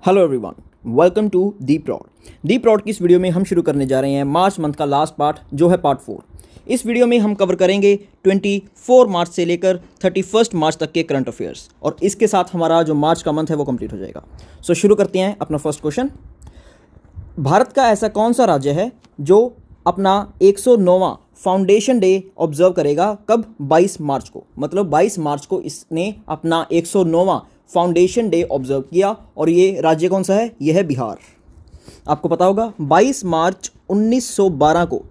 Hello everyone, welcome to the प्रॉड की इस वीडियो में हम शुरू करने जा रहे हैं मार्च मंथ का लास्ट पार्ट जो है पार्ट 4। इस वीडियो में हम कवर करेंगे 24 मार्च से लेकर 31 मार्च तक के करंट अफेयर्स और इसके साथ हमारा जो मार्च का मंथ है वो कंप्लीट हो जाएगा। सो शुरू करते हैं अपना फर्स्ट क्वेश्चन। भारत का ऐसा कौन सा राज्य है जो अपना 109वां फाउंडेशन डे ऑब्जर्व करेगा? कब? 22 मार्च को। मतलब 22 मार्च को इसने अपना 109वां फाउंडेशन डे ऑब्जर्व किया और ये राज्य कौन सा है? यह है बिहार। आपको पता होगा 22 मार्च 1912 को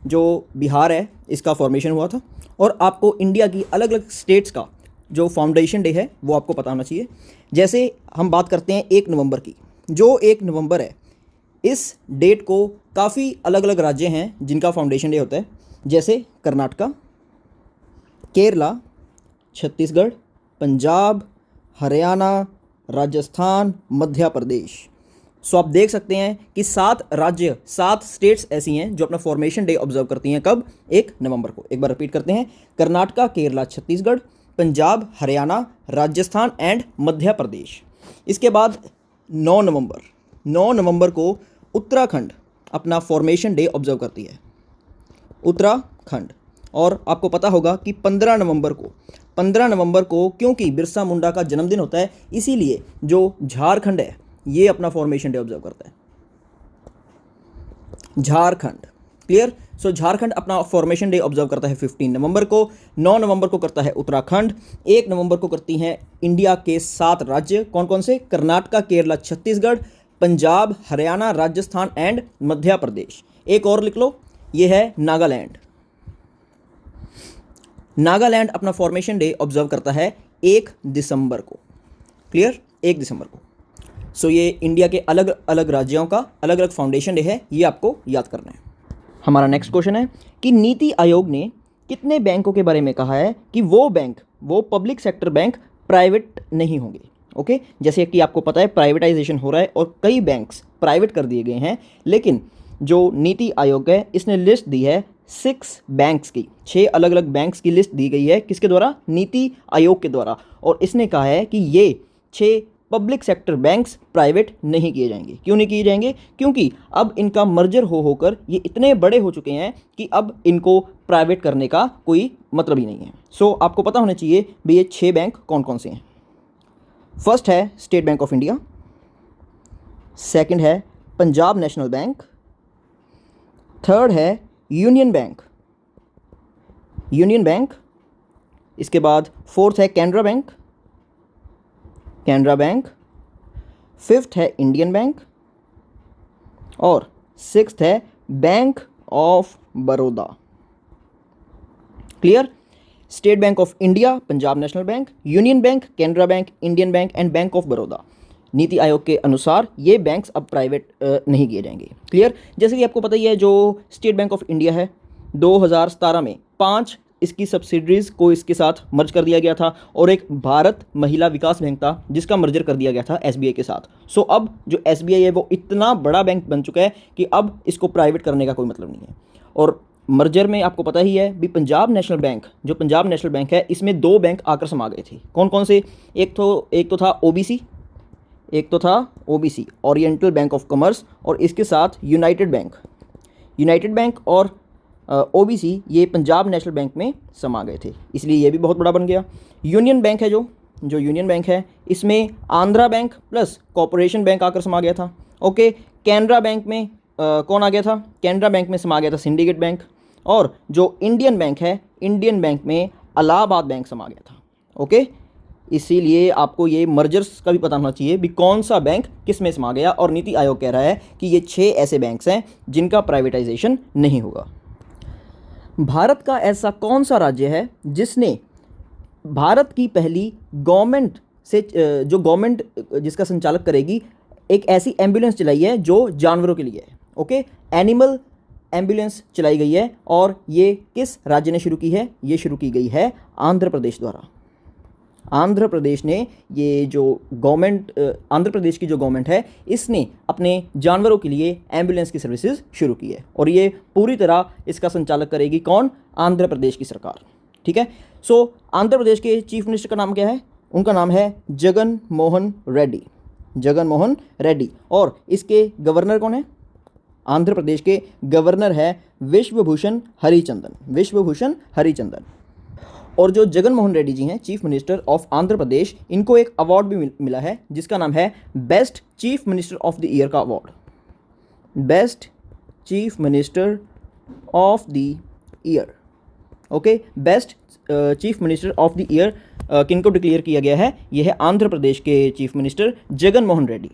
जो बिहार है इसका फॉर्मेशन हुआ था। और आपको इंडिया की अलग अलग स्टेट्स का जो फाउंडेशन डे है वो आपको पता होना चाहिए। जैसे हम बात करते हैं 1 नवंबर की, जो 1 नवंबर है इस डेट को काफ़ी अलग अलग राज्य हैं जिनका फाउंडेशन डे होता है, जैसे कर्नाटका, केरला, छत्तीसगढ़, पंजाब, हरियाणा, राजस्थान, मध्य प्रदेश। सो आप देख सकते हैं कि 7 राज्य, 7 स्टेट्स ऐसी हैं जो अपना फॉर्मेशन डे ऑब्जर्व करती हैं। कब? 1 नवंबर को। एक बार रिपीट करते हैं, कर्नाटका, केरला, छत्तीसगढ़, पंजाब, हरियाणा, राजस्थान एंड मध्य प्रदेश। इसके बाद 9 नवंबर को उत्तराखंड अपना फॉर्मेशन डे ऑब्जर्व करती है, उत्तराखंड। और आपको पता होगा कि 15 नवंबर को क्योंकि बिरसा मुंडा का जन्मदिन होता है, इसीलिए जो झारखंड है ये अपना फॉर्मेशन डे ऑब्जर्व करता है, झारखंड। क्लियर? सो झारखंड अपना फॉर्मेशन डे ऑब्जर्व करता है 15 नवंबर को। 9 नवंबर को करता है उत्तराखंड। 1 नवंबर को करती हैं इंडिया के 7 राज्य। कौन कौन से? कर्नाटका, केरला, छत्तीसगढ़, पंजाब, हरियाणा, राजस्थान एंड मध्य प्रदेश। एक और लिख लो, ये है नागालैंड। नागालैंड अपना फॉर्मेशन डे ऑब्जर्व करता है 1 दिसंबर को। क्लियर? 1 दिसंबर को। सो ये इंडिया के अलग अलग राज्यों का अलग अलग फाउंडेशन डे है, ये आपको याद करना है। हमारा नेक्स्ट क्वेश्चन है कि नीति आयोग ने कितने बैंकों के बारे में कहा है कि वो पब्लिक सेक्टर बैंक प्राइवेट नहीं होंगे? ओके, जैसे कि आपको पता है प्राइवेटाइजेशन हो रहा है और कई बैंक्स प्राइवेट कर दिए गए हैं, लेकिन जो नीति आयोग है इसने लिस्ट दी है 6 बैंक्स की, 6 अलग अलग बैंक्स की लिस्ट दी गई है। किसके द्वारा? नीति आयोग के द्वारा। और इसने कहा है कि ये 6 पब्लिक सेक्टर बैंक्स प्राइवेट नहीं किए जाएंगे। क्यों नहीं किए जाएंगे? क्योंकि अब इनका मर्जर होकर ये इतने बड़े हो चुके हैं कि अब इनको प्राइवेट करने का कोई मतलब ही नहीं है। सो आपको पता होना चाहिए भी ये 6 बैंक कौन कौन से हैं। फर्स्ट है state bank of India, second है पंजाब नेशनल बैंक, थर्ड है यूनियन बैंक, इसके बाद फोर्थ है कैनरा बैंक, फिफ्थ है इंडियन बैंक और सिक्स्थ है bank of Baroda. Clear? State bank of India, Punjab national bank, union bank, Canara bank, Indian bank and bank of Baroda. NITI Aayog के अनुसार ये बैंक्स अब प्राइवेट नहीं किए जाएंगे। क्लियर? जैसे कि आपको पता ही है जो स्टेट बैंक ऑफ इंडिया है 2017 में 5 इसकी सब्सिडरीज को इसके साथ मर्ज कर दिया गया था और एक भारत महिला विकास बैंक था जिसका मर्जर कर दिया गया था एसबीआई के साथ। सो अब जो एसबीआई है वो इतना बड़ा बैंक बन चुका है कि अब इसको प्राइवेट करने का कोई मतलब नहीं है। और मर्जर में आपको पता ही है भी पंजाब नेशनल बैंक है, इसमें 2 बैंक आकर समा गए थे। कौन कौन से? एक तो था OBC, oriental bank of commerce, और इसके साथ यूनाइटेड बैंक और ओबीसी ये पंजाब नेशनल बैंक में समा गए थे, इसलिए ये भी बहुत बड़ा बन गया। यूनियन बैंक है जो यूनियन बैंक है, इसमें Andhra bank plus corporation bank आकर समा गया था। ओके, कैनरा बैंक में कौन आ गया था? कैनरा बैंक में समा गया था सिंडिकेट बैंक। और जो इंडियन बैंक है, इंडियन बैंक में इलाहाबाद बैंक समा गया था। ओके, इसीलिए आपको ये मर्जर्स का भी पता होना चाहिए भी कौन सा बैंक किस में समा गया। और नीति आयोग कह रहा है कि ये 6 ऐसे बैंक्स हैं जिनका प्राइवेटाइजेशन नहीं होगा। भारत का ऐसा कौन सा राज्य है जिसने भारत की पहली गवर्नमेंट जिसका संचालक करेगी एक ऐसी एम्बुलेंस चलाई है जो जानवरों के लिए है? ओके, एनिमल एम्बुलेंस चलाई गई है। और ये किस राज्य ने शुरू की है? ये शुरू की गई है आंध्र प्रदेश द्वारा। आंध्र प्रदेश ने ये जो गवर्नमेंट, आंध्र प्रदेश की जो गवर्नमेंट है इसने अपने जानवरों के लिए एम्बुलेंस की सर्विसेज शुरू की है और ये पूरी तरह इसका संचालक करेगी कौन? आंध्र प्रदेश की सरकार। ठीक है। सो आंध्र प्रदेश के चीफ मिनिस्टर का नाम क्या है? उनका नाम है जगन मोहन रेड्डी। जगन मोहन रेड्डी। और इसके गवर्नर कौन है? आंध्र प्रदेश के गवर्नर है विश्वभूषण हरिचंदन, विश्वभूषण हरिचंदन। और जो जगन मोहन रेड्डी जी हैं, chief minister of Andhra Pradesh, इनको एक अवार्ड भी मिला है जिसका नाम है best chief minister of the year का award. Best chief minister of the year, okay, best chief minister of the year किनको डिक्लेयर किया गया है? यह है आंध्र प्रदेश के चीफ मिनिस्टर जगन मोहन रेड्डी।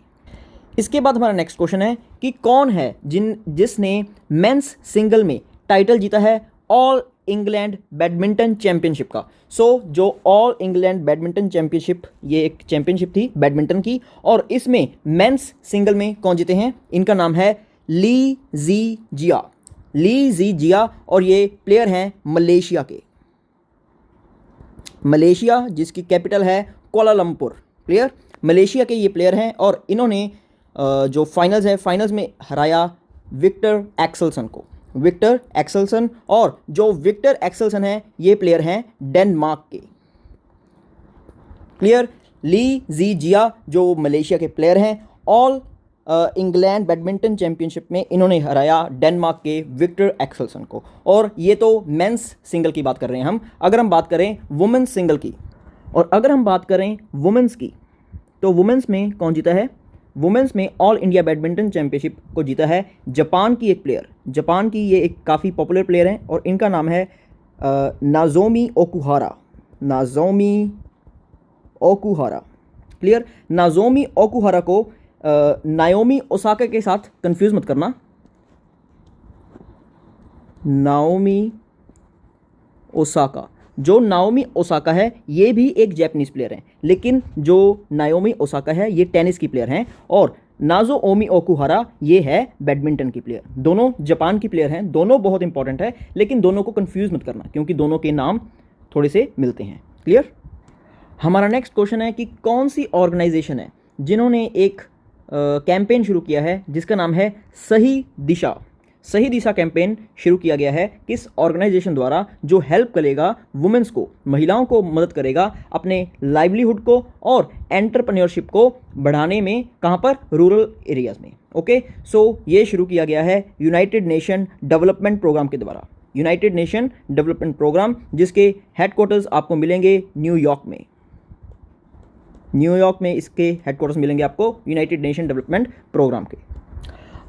इसके बाद हमारा नेक्स्ट क्वेश्चन है कि कौन है जिसने मेंस सिंगल में टाइटल जीता है ऑल इंग्लैंड बैडमिंटन चैंपियनशिप का। जो ऑल इंग्लैंड बैडमिंटन चैंपियनशिप, ये एक चैंपियनशिप थी बैडमिंटन की, और इसमें मेंस सिंगल में कौन जीते हैं? इनका नाम है ली जी जिया, ली जी जिया। और ये प्लेयर हैं मलेशिया के, मलेशिया जिसकी कैपिटल है कोलालमपुर। क्लियर? मलेशिया के ये प्लेयर हैं और इन्होंने जो फाइनल्स है, फाइनल्स में हराया विक्टर एक्सेल्सन को, विक्टर एक्सेल्सन। और जो विक्टर एक्सेल्सन है ये प्लेयर हैं डेनमार्क के। क्लियर? ली जी जिया जो मलेशिया के प्लेयर हैं, ऑल इंग्लैंड बैडमिंटन चैंपियनशिप में इन्होंने हराया डेनमार्क के विक्टर एक्सेल्सन को। और ये तो मेंस सिंगल की बात कर रहे हैं हम। अगर हम बात करें वुमेन्स सिंगल की, और अगर हम बात करें वुमेन्स की, तो वुमेन्स में कौन जीता है? वुमेन्स में ऑल इंडिया बैडमिंटन चैंपियनशिप को जीता है जापान की एक प्लेयर। जापान की ये एक काफ़ी पॉपुलर प्लेयर हैं और इनका नाम है नाजोमी ओकुहारा, नाजोमी ओकुहारा। क्लियर? नाजोमी ओकुहारा को नाओमी ओसाका के साथ कंफ्यूज मत करना। नाओमी ओसाका, जो नाओमी ओसाका है ये भी एक जापानीज प्लेयर है, लेकिन जो नाओमी ओसाका है ये टेनिस की प्लेयर हैं, और नाजोमी ओकुहारा ये है बैडमिंटन की प्लेयर। दोनों जापान की प्लेयर हैं, दोनों बहुत इंपॉर्टेंट है, लेकिन दोनों को कंफ्यूज मत करना क्योंकि दोनों के नाम थोड़े से मिलते हैं। क्लियर? हमारा नेक्स्ट क्वेश्चन है कि कौन सी ऑर्गेनाइजेशन है जिन्होंने एक कैंपेन शुरू किया है जिसका नाम है सही दिशा। सही दिशा कैंपेन शुरू किया गया है किस ऑर्गेनाइजेशन द्वारा, जो हेल्प करेगा वुमेन्स को, महिलाओं को मदद करेगा अपने लाइवलीहुड को और एंटरप्रेन्योरशिप को बढ़ाने में। कहाँ पर? रूरल एरियाज में। ओके, ये शुरू किया गया है यूनाइटेड नेशन डेवलपमेंट प्रोग्राम के द्वारा, यूनाइटेड नेशन डेवलपमेंट प्रोग्राम, जिसके हेडक्वार्टर्स आपको मिलेंगे न्यूयॉर्क में। न्यूयॉर्क में इसके हेडक्वार्टर्स मिलेंगे आपको यूनाइटेड नेशन डेवलपमेंट प्रोग्राम के।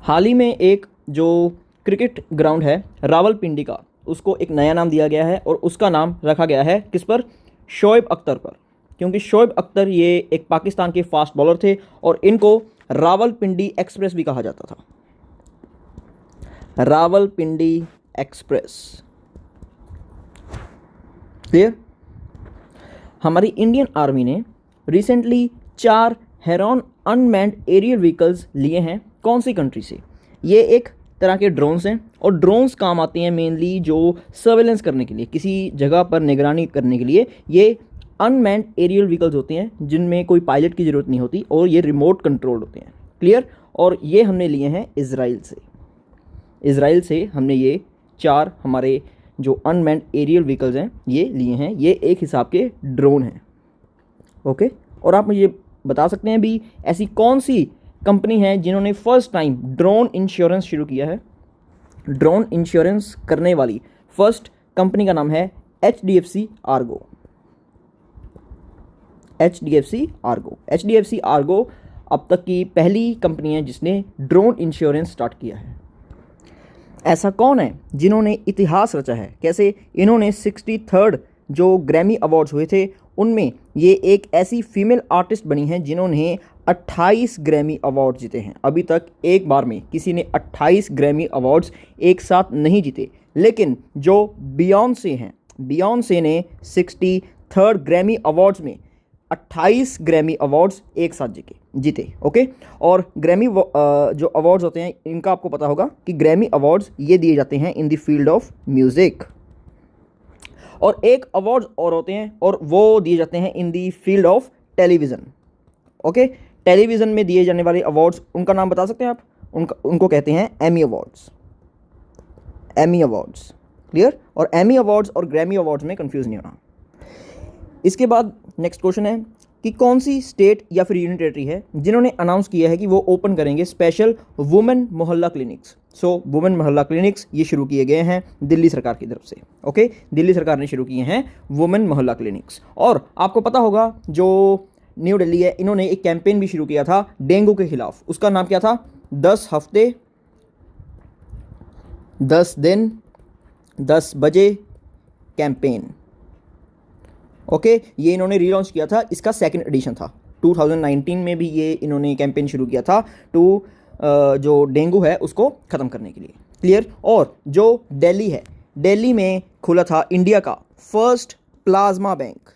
हाल ही में एक जो क्रिकेट ग्राउंड है रावलपिंडी का, उसको एक नया नाम दिया गया है और उसका नाम रखा गया है किस पर? शोएब अख्तर पर, क्योंकि शोएब अख्तर ये एक पाकिस्तान के फास्ट बॉलर थे और इनको रावलपिंडी एक्सप्रेस भी कहा जाता था। रावलपिंडी एक्सप्रेस। क्लियर? हमारी इंडियन आर्मी ने recently 4 heron unmanned aerial vehicles लिए हैं। कौन सी कंट्री से? ये एक तरह के ड्रोन्स हैं और ड्रोन्स काम आते हैं मेनली जो सर्वेलेंस करने के लिए, किसी जगह पर निगरानी करने के लिए। ये अनमैन्ड एरियल व्हीकल्स होते हैं जिनमें कोई पायलट की ज़रूरत नहीं होती और ये रिमोट कंट्रोल्ड होते हैं। क्लियर? और ये हमने लिए हैं इजराइल से। इजराइल से हमने ये 4 हमारे जो अनमैन्ड एरियल व्हीकल्स हैं ये लिए हैं। ये एक हिसाब के ड्रोन हैं। ओके, और आप मुझे बता सकते हैं भी ऐसी कौन सी कंपनी है जिन्होंने फर्स्ट टाइम ड्रोन इंश्योरेंस शुरू किया है? ड्रोन इंश्योरेंस करने वाली फर्स्ट कंपनी का नाम है HDFC Ergo. HDFC Ergo, HDFC Ergo अब तक की पहली कंपनी है जिसने ड्रोन इंश्योरेंस स्टार्ट किया है। ऐसा कौन है जिन्होंने इतिहास रचा है? कैसे? इन्होंने 63rd जो ग्रैमी अवार्ड्स हुए थे उनमें ये एक ऐसी फीमेल आर्टिस्ट बनी हैं जिन्होंने 28 ग्रैमी अवार्ड जीते हैं। अभी तक एक बार में किसी ने 28 ग्रैमी अवार्ड्स एक साथ नहीं जीते, लेकिन जो बियॉन्से हैं, बियॉन्से ने 63rd ग्रैमी अवार्ड्स में 28 ग्रैमी अवार्ड्स एक साथ जीते। ओके, और ग्रैमी जो अवार्ड्स होते हैं इनका आपको पता होगा कि ग्रैमी अवार्ड्स ये दिए जाते हैं in the field of music, और एक अवार्ड्स और होते हैं और वो दिए जाते हैं in the field of television. Okay, television में दिए जाने वाले अवार्ड्स, उनका नाम बता सकते हैं आप? उनको कहते हैं Emmy awards. Emmy awards. Clear? और एमी अवार्ड्स और ग्रैमी अवार्ड्स में कंफ्यूज नहीं होना। इसके बाद नेक्स्ट क्वेश्चन है कि कौन सी स्टेट या फिर यूनियन टेरिटरी है जिन्होंने अनाउंस किया है कि वो ओपन करेंगे स्पेशल वुमेन मोहल्ला क्लिनिक्स। सो वुमेन मोहल्ला क्लिनिक्स ये शुरू किए गए हैं दिल्ली सरकार की तरफ से। ओके, दिल्ली सरकार ने शुरू किए हैं वुमेन मोहल्ला क्लिनिक्स। और आपको पता होगा जो न्यू दिल्ली है, इन्होंने एक कैंपेन भी शुरू किया था डेंगू के खिलाफ। उसका नाम क्या था? 10 हफ्ते 10 दिन 10 बजे कैंपेन। ओके, ये इन्होंने रीलॉन्च किया था, इसका सेकंड एडिशन था। 2019 में भी ये इन्होंने कैंपेन शुरू किया था जो डेंगू है उसको ख़त्म करने के लिए। क्लियर। और जो दिल्ली है, दिल्ली में खुला था इंडिया का फर्स्ट प्लाज्मा बैंक।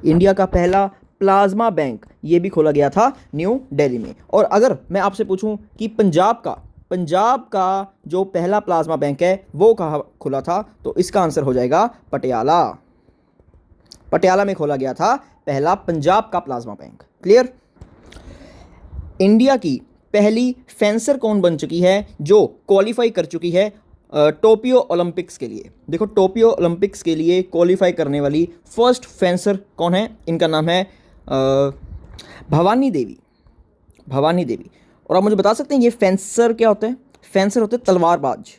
इंडिया का पहला प्लाज्मा बैंक ये भी खोला गया था न्यू दिल्ली में। और अगर मैं आपसे पूछूं कि पंजाब का जो पहला प्लाज्मा बैंक है वो कहाँ खुला था, तो इसका आंसर हो जाएगा पटियाला। पटियाला में खोला गया था पहला पंजाब का प्लाज्मा बैंक। क्लियर। इंडिया की पहली फेंसर कौन बन चुकी है जो क्वालिफाई कर चुकी है टोक्यो ओलंपिक्स के लिए? देखो, टोक्यो ओलंपिक्स के लिए क्वालिफाई करने वाली फर्स्ट फेंसर कौन है? इनका नाम है भवानी देवी। भवानी देवी। और आप मुझे बता सकते हैं ये फेंसर क्या होते हैं? फेंसर होते हैं तलवारबाज।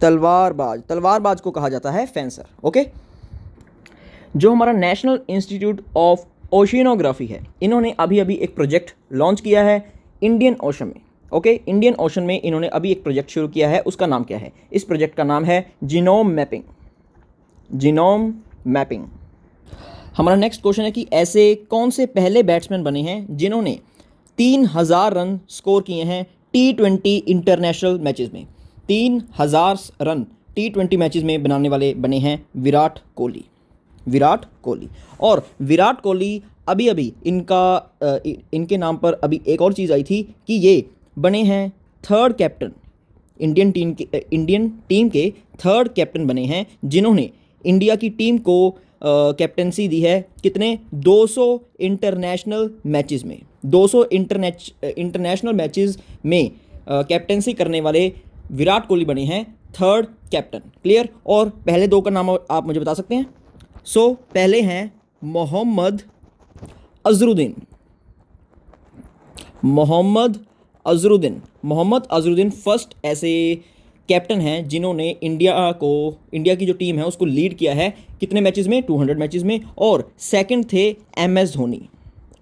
तलवारबाज को कहा जाता है फेंसर। ओके। जो हमारा नेशनल इंस्टीट्यूट ऑफ ओशियनोग्राफी है, इन्होंने अभी अभी एक प्रोजेक्ट लॉन्च किया है इंडियन ओशन में। ओके, इंडियन ओशन में इन्होंने अभी एक प्रोजेक्ट शुरू किया है, उसका नाम क्या है? इस प्रोजेक्ट का नाम है जीनोम मैपिंग। Genome mapping. हमारा नेक्स्ट क्वेश्चन है कि ऐसे कौन से पहले बैट्समैन बने हैं जिन्होंने 3000 रन स्कोर किए हैं T20 इंटरनेशनल मैचेस में? 3000 रन T20 मैचेस में बनाने वाले बने हैं विराट कोहली। विराट कोहली। और विराट कोहली अभी अभी इनके नाम पर अभी एक और चीज़ आई थी कि ये बने हैं थर्ड कैप्टन। इंडियन टीम के थर्ड कैप्टन बने हैं जिन्होंने इंडिया की टीम को कैप्टनसी दी है। कितने? 200 इंटरनेशनल मैचेस में। 200 इंटरनेशनल मैचेस में कैप्टनसी करने वाले विराट कोहली बने हैं थर्ड कैप्टन। क्लियर। और पहले दो का नाम आप मुझे बता सकते हैं? सो पहले हैं मोहम्मद अजरुद्दीन। मोहम्मद अजरुद्दीन फर्स्ट ऐसे कैप्टन हैं जिन्होंने इंडिया की जो टीम है उसको लीड किया है। कितने मैचेस में? 200 मैचेस में। और सेकंड थे MS धोनी,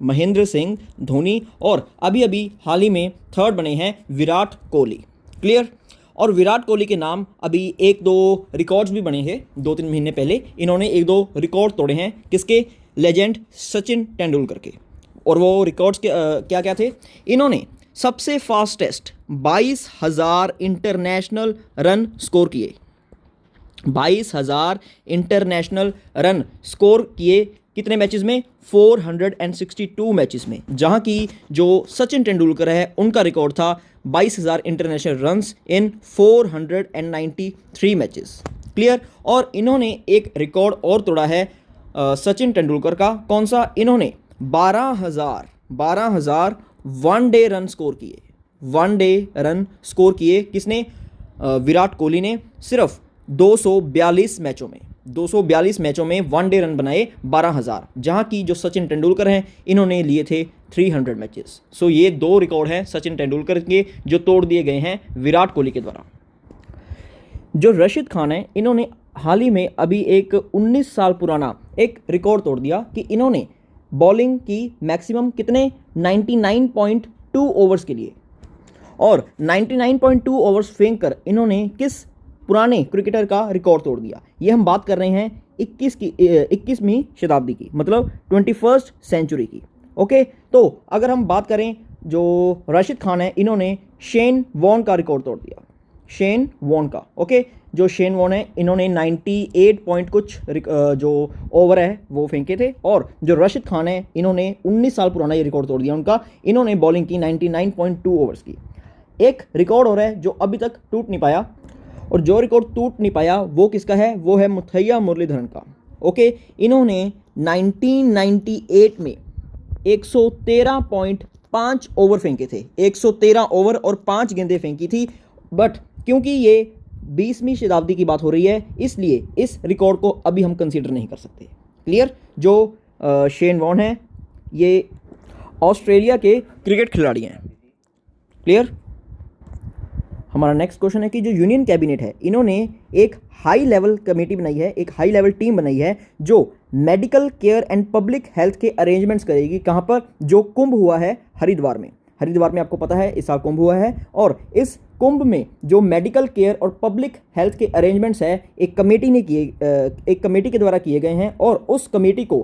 महेंद्र सिंह धोनी। और अभी अभी हाल ही में थर्ड बने हैं विराट कोहली। क्लियर। और विराट कोहली के नाम अभी 1-2 रिकॉर्ड्स भी बने हैं 2-3 महीने पहले। इन्होंने 1-2 रिकॉर्ड तोड़े हैं। किसके? लेजेंड सचिन तेंदुलकर के। और वो रिकॉर्ड्स के क्या क्या थे? इन्होंने सबसे फास्टेस्ट 22,000 इंटरनेशनल रन स्कोर किए। 22,000 इंटरनेशनल रन स्कोर किए कितने मैचेस में? 462 मैचेस में। जहां की जो सचिन तेंदुलकर है उनका रिकॉर्ड था 22,000 international runs in 493 matches. Clear. और इन्होंने एक रिकॉर्ड और तोड़ा है सचिन तेंदुलकर का। कौन सा? इन्होंने 12,000 वनडे रन स्कोर किए। वनडे रन स्कोर किए किसने? विराट कोहली ने। सिर्फ 242 मैचों में वनडे रन बनाए 12,000। जहां की जो सचिन तेंदुलकर हैं इन्होंने लिए थे 300 मैचेस। सो ये 2 रिकॉर्ड हैं सचिन तेंदुलकर के जो तोड़ दिए गए हैं विराट कोहली के द्वारा। जो रशीद खान है, इन्होंने हाल ही में अभी एक 19 साल पुराना एक रिकॉर्ड तोड़ दिया कि इन्होंने बॉलिंग की मैक्सिमम कितने? 99.2 ओवर्स के लिए। और 99.2 ओवर्स फेंक कर इन्होंने किस पुराने क्रिकेटर का रिकॉर्ड तोड़ दिया? ये हम बात कर रहे हैं 21वीं शताब्दी की, मतलब 21st सेंचुरी की। ओके, तो अगर हम बात करें जो राशिद खान है, इन्होंने शेन वॉर्न का रिकॉर्ड तोड़ दिया। शेन वॉर्न का। ओके, जो शेन वॉर्न है इन्होंने 98 पॉइंट कुछ जो ओवर है वो फेंके थे। और जो राशिद खान है इन्होंने 19 साल पुराना ये रिकॉर्ड तोड़ दिया उनका। इन्होंने बॉलिंग की 99.2 ओवर्स की। एक रिकॉर्ड हो रहा है जो अभी तक टूट नहीं पाया, और जो रिकॉर्ड टूट नहीं पाया वो किसका है? वो है मुथैया मुरलीधरन का। ओके, इन्होंने 1998 में 113.5 ओवर फेंके थे। 113 ओवर और 5 गेंदें फेंकी थी। बट क्योंकि ये 20वीं शताब्दी की बात हो रही है, इसलिए इस रिकॉर्ड को अभी हम कंसीडर नहीं कर सकते। क्लियर। जो शेन वॉर्न है ये ऑस्ट्रेलिया के क्रिकेट खिलाड़ी हैं। क्लियर। हमारा नेक्स्ट क्वेश्चन है कि जो यूनियन कैबिनेट है इन्होंने एक हाई लेवल कमेटी बनाई है, एक हाई लेवल टीम बनाई है जो medical care and public health के अरेंजमेंट्स करेगी। कहाँ पर? जो कुंभ हुआ है हरिद्वार में। हरिद्वार में आपको पता है इस साल कुंभ हुआ है, और इस कुंभ में जो मेडिकल केयर और पब्लिक हेल्थ के अरेंजमेंट्स है एक कमेटी के द्वारा किए गए हैं। और उस कमेटी के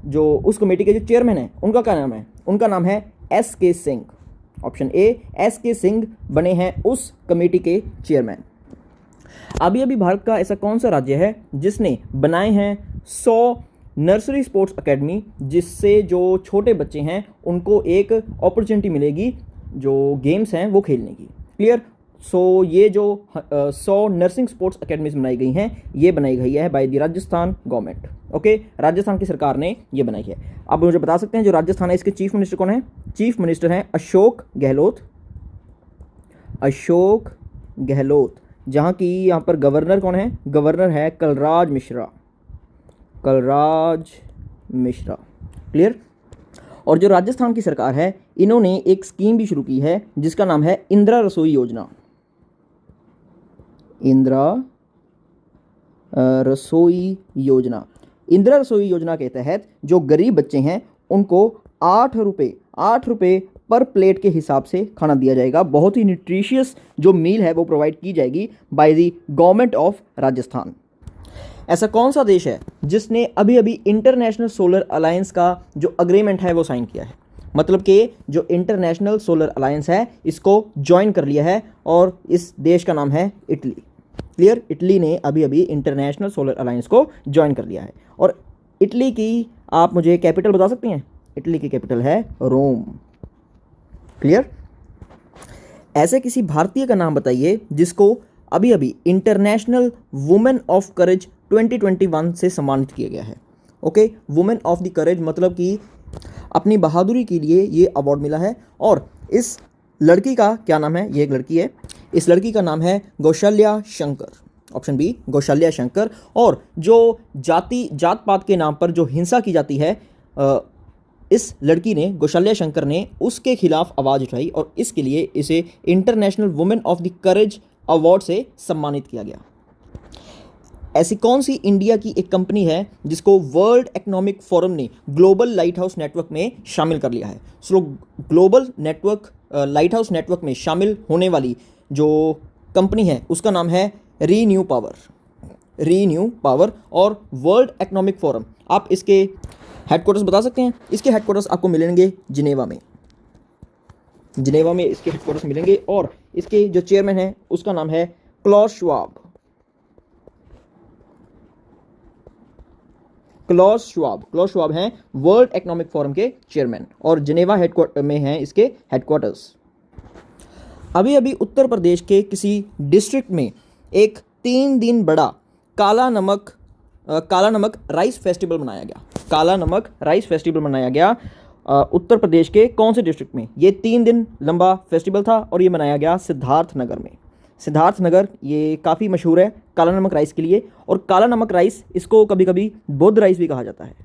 जो चेयरमैन हैं उनका क्या नाम है? उनका नाम है SK Singh. Option A, SK Singh बने हैं उस कमेटी के चेयरमैन। अभी भारत का ऐसा कौन सा राज्य है जिसने बनाए हैं 100 नर्सरी स्पोर्ट्स एकेडमी, जिससे जो छोटे बच्चे हैं उनको एक अपॉर्चुनिटी मिलेगी जो गेम्स हैं वो खेलने की। क्लियर। सो ये जो 100 नर्सिंग स्पोर्ट्स एकेडमीज बनाई गई हैं ये बनाई गई है by the Rajasthan government. Okay, Rajasthan की सरकार ने ये बनाई है। आप मुझे बता सकते हैं जो राजस्थान है इसके चीफ मिनिस्टर कौन है? चीफ मिनिस्टर हैं अशोक गहलोत। जहाँ की यहाँ पर गवर्नर कौन है? गवर्नर है कलराज मिश्रा। क्लियर। और जो राजस्थान की सरकार है इन्होंने एक स्कीम भी शुरू की है जिसका नाम है इंदिरा रसोई योजना। इंदिरा रसोई योजना के तहत जो गरीब बच्चे हैं उनको 8 रुपये पर प्लेट के हिसाब से खाना दिया जाएगा। बहुत ही न्यूट्रिशियस जो मील है वो प्रोवाइड की जाएगी by the government of Rajasthan. ऐसा कौन सा देश है जिसने अभी इंटरनेशनल सोलर अलायंस का जो अग्रीमेंट है वो साइन किया है? मतलब कि जो इंटरनेशनल सोलर अलायंस है इसको ज्वाइन कर लिया है, और इस देश का नाम है इटली। क्लियर। इटली ने अभी इंटरनेशनल सोलर अलायंस को ज्वाइन कर लिया है। और इटली की आप मुझे कैपिटल बता सकते हैं? इटली की कैपिटल है रोम। क्लियर। ऐसे किसी भारतीय का नाम बताइए जिसको अभी इंटरनेशनल वुमेन ऑफ करेज 2021 से सम्मानित किया गया है। Okay, women of the courage मतलब कि अपनी बहादुरी के लिए ये अवार्ड मिला है। और इस लड़की का क्या नाम है? ये एक लड़की है, इस लड़की का नाम है गौशल्या शंकर। Option B, Kausalya Shankar. और जो जात पात के नाम पर जो हिंसा की जाती है इस लड़की ने, गौशल्या शंकर ने उसके खिलाफ आवाज़ उठाई और इसके लिए इसे international women of the courage award से सम्मानित किया गया। ऐसी कौन सी इंडिया की एक कंपनी है जिसको वर्ल्ड इकोनॉमिक फोरम ने ग्लोबल लाइट हाउस नेटवर्क में शामिल कर लिया है? सो ग्लोबल लाइट हाउस नेटवर्क में शामिल होने वाली जो कंपनी है उसका नाम है रीन्यू पावर। और वर्ल्ड इकोनॉमिक फोरम, आप इसके हेडक्वार्टर्स बता सकते हैं? इसके हेडक्वार्टर्स आपको मिलेंगे जिनेवा में इसके हेडक्वार्टर्स मिलेंगे। और इसके जो चेयरमैन हैं उसका नाम है क्लॉस श्वाब हैं वर्ल्ड इकोनॉमिक फोरम के चेयरमैन, और जिनेवा हेडक्वार्टर में हैं इसके हेडक्वार्टर्स। अभी उत्तर प्रदेश के किसी डिस्ट्रिक्ट में एक 3 दिन बड़ा काला नमक राइस फेस्टिवल मनाया गया। उत्तर प्रदेश के कौन से डिस्ट्रिक्ट में? ये 3 दिन लंबा फेस्टिवल था और ये मनाया गया सिद्धार्थनगर में। सिद्धार्थनगर ये काफ़ी मशहूर है काला नमक राइस के लिए। और काला नमक राइस इसको कभी कभी बुध राइस भी कहा जाता है,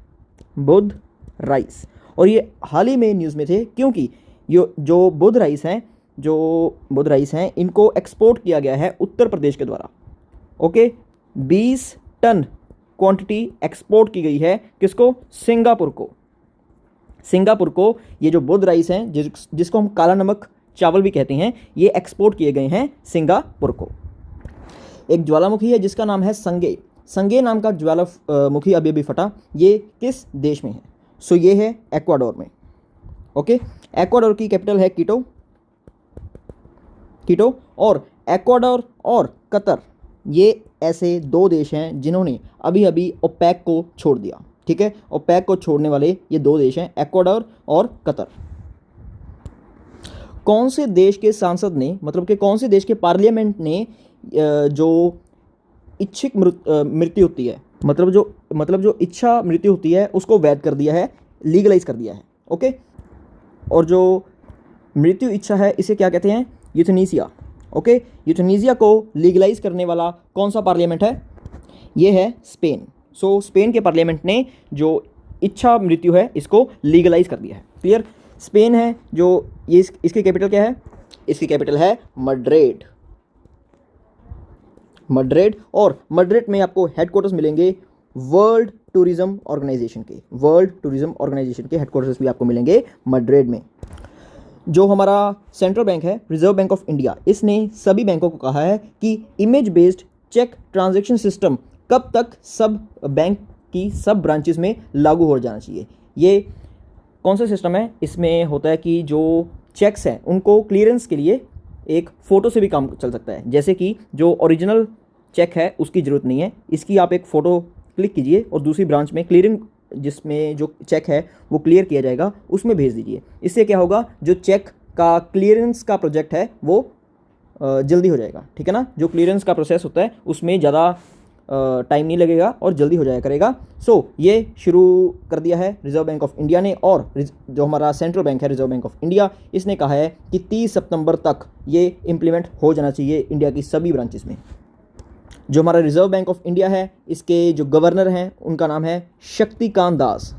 बुध राइस। और ये हाल ही में न्यूज़ में थे क्योंकि जो बुध राइस हैं इनको एक्सपोर्ट किया गया है उत्तर प्रदेश के द्वारा। ओके, 20 टन क्वांटिटी एक्सपोर्ट की गई है किसको? सिंगापुर को ये जो बुध राइस हैं जिसको हम काला नमक चावल भी कहते हैं, ये एक्सपोर्ट किए गए हैं सिंगापुर को। एक ज्वालामुखी है जिसका नाम है संगे नाम का ज्वालामुखी अभी फटा। ये किस देश में है? सो ये है एक्वाडोर में। ओके, एक्वाडोर की कैपिटल है कीटो। और एक्वाडोर और कतर ये ऐसे 2 देश हैं जिन्होंने अभी ओपेक को छोड़ दिया। ठीक है, ओपेक को छोड़ने वाले ये 2 देश हैं, एक्वाडोर और कतर। कौन से देश के सांसद ने, मतलब कि कौन से देश के पार्लियामेंट ने जो इच्छिक मृत्यु होती है, मतलब जो इच्छा मृत्यु होती है उसको वैध कर दिया है, लीगलाइज कर दिया है। ओके, और जो मृत्यु इच्छा है इसे क्या कहते हैं? यूथेनेसिया। ओके, यूथेनेसिया को लीगलाइज करने वाला कौन सा पार्लियामेंट है? ये है स्पेन। सो स्पेन के पार्लियामेंट ने जो इच्छा मृत्यु है इसको लीगलाइज कर दिया है। क्लियर? स्पेन है जो ये इसकी कैपिटल क्या है? इसकी कैपिटल है मड्रिड। मड्रिड, और मड्रिड में आपको हेडक्वार्टर्स मिलेंगे वर्ल्ड टूरिज्म ऑर्गेनाइजेशन के। वर्ल्ड टूरिज्म ऑर्गेनाइजेशन के हेडक्वार्टर्स भी आपको मिलेंगे मड्रिड में। जो हमारा सेंट्रल बैंक है, रिजर्व बैंक ऑफ इंडिया, इसने सभी बैंकों को कहा है कि image based cheque transaction system कब तक सब बैंक की सब ब्रांचेस में लागू हो जाना चाहिए। ये कौन सा सिस्टम है? इसमें होता है कि जो चेक्स हैं उनको क्लियरेंस के लिए एक फ़ोटो से भी काम चल सकता है। जैसे कि जो ओरिजिनल चेक है उसकी ज़रूरत नहीं है, इसकी आप एक फ़ोटो क्लिक कीजिए और दूसरी ब्रांच में क्लियरिंग जिसमें जो चेक है वो क्लियर किया जाएगा उसमें भेज दीजिए। इससे क्या होगा, जो चेक का क्लियरेंस का प्रोजेक्ट है वो जल्दी हो जाएगा। ठीक है ना? जो क्लियरेंस का प्रोसेस होता है उसमें ज़्यादा टाइम नहीं लगेगा और जल्दी हो जाया करेगा। सो ये शुरू कर दिया है रिजर्व बैंक ऑफ इंडिया ने, और जो हमारा सेंट्रल बैंक है रिजर्व बैंक ऑफ इंडिया, इसने कहा है कि 30 सितंबर तक ये इम्प्लीमेंट हो जाना चाहिए इंडिया की सभी ब्रांचेस में। जो हमारा रिजर्व बैंक ऑफ इंडिया है इसके जो गवर्नर हैं उनका नाम है शक्तिकांत दास।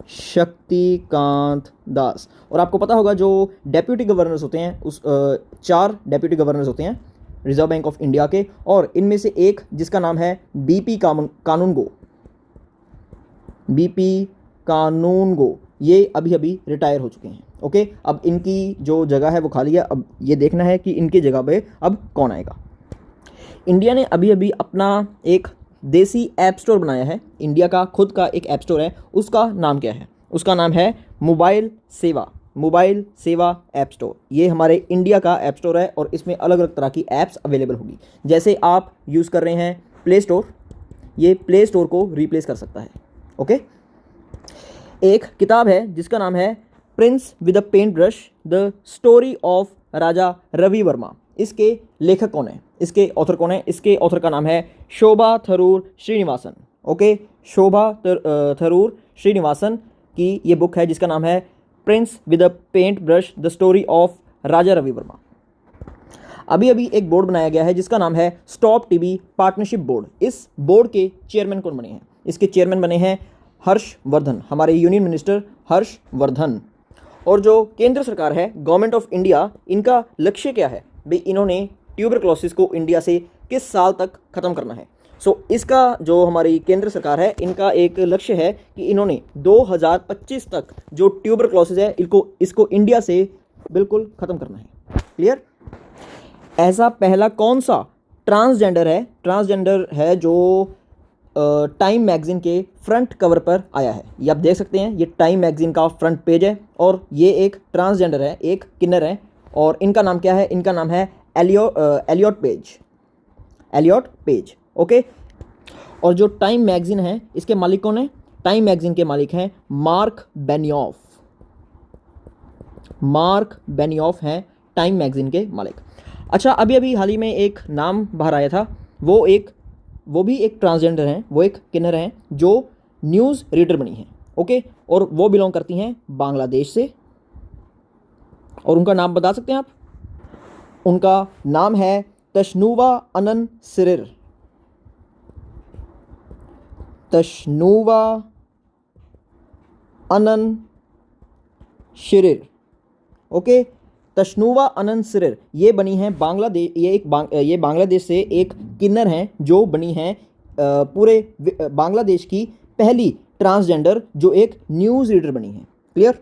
शक्तिकांत दास। और आपको पता होगा जो डेप्यूटी गवर्नर्स होते हैं उस 4 डेप्यूटी गवर्नर्स होते हैं रिजर्व बैंक ऑफ इंडिया के, और इनमें से एक जिसका नाम है बीपी कानूनगो। बीपी कानूनगो ये अभी अभी रिटायर हो चुके हैं। ओके, अब इनकी जो जगह है वो खाली है। अब ये देखना है कि इनकी जगह पे अब कौन आएगा। इंडिया ने अभी अभी अपना एक देसी ऐप स्टोर बनाया है। इंडिया का खुद का एक ऐप स्टोर है, उसका नाम क्या है? उसका नाम है मोबाइल सेवा। मोबाइल सेवा ऐप स्टोर, ये हमारे इंडिया का ऐप स्टोर है और इसमें अलग अलग तरह की ऐप्स अवेलेबल होगी। जैसे आप यूज़ कर रहे हैं प्ले स्टोर, ये प्ले स्टोर को रिप्लेस कर सकता है। ओके, एक किताब है जिसका नाम है prince with a paint brush, the story of Raja Ravi Varma. इसके लेखक कौन है? इसके ऑथर कौन है? इसके ऑथर का नाम है शोभा थरूर श्रीनिवासन। ओके, शोभा थरूर श्रीनिवासन की ये बुक है जिसका नाम है prince with a paint brush, the story of Raja Ravi Varma. अभी अभी एक बोर्ड बनाया गया है जिसका नाम है स्टॉप टीबी पार्टनरशिप बोर्ड। इस बोर्ड के चेयरमैन कौन बने हैं? इसके चेयरमैन बने हैं हर्षवर्धन, हमारे यूनियन मिनिस्टर हर्षवर्धन। और जो केंद्र सरकार है, गवर्नमेंट ऑफ इंडिया, इनका लक्ष्य क्या है भाई? इन्होंने ट्यूबरक्लोसिस को इंडिया से किस साल तक ख़त्म करना है? इसका जो हमारी केंद्र सरकार है इनका एक लक्ष्य है कि इन्होंने 2025 तक जो ट्यूबरक्लोसिस है इसको इंडिया से बिल्कुल ख़त्म करना है। क्लियर? ऐसा पहला कौन सा ट्रांसजेंडर है? ट्रांसजेंडर है जो टाइम मैगजीन के फ्रंट कवर पर आया है। ये आप देख सकते हैं, ये टाइम मैगजीन का फ्रंट पेज है और ये एक ट्रांसजेंडर है, एक किन्नर है, और इनका नाम क्या है? इनका नाम है Elliot Page. Elliot Page. Okay, और जो टाइम मैगजीन है इसके मालिक कौन है? टाइम मैगजीन के मालिक हैं मार्क बेनियोफ। मार्क बेनियोफ हैं टाइम मैगजीन के मालिक। अच्छा, अभी अभी हाल ही में एक नाम बाहर आया था, वो भी एक ट्रांसजेंडर हैं, वो एक किन्नर हैं जो न्यूज़ रीडर बनी हैं। ओके, और वो बिलोंग करती हैं बांग्लादेश से, और उनका नाम बता सकते हैं आप? उनका नाम है तशनुवा अनन सिरिर। तशनुवा अनन शिरिर। ओके, तशनुवा अनन सिरिर ये बनी हैं बांग्लादेश। ये बांग्लादेश से एक किन्नर हैं जो बनी हैं पूरे बांग्लादेश की पहली ट्रांसजेंडर जो एक न्यूज़ रीडर बनी है। क्लियर?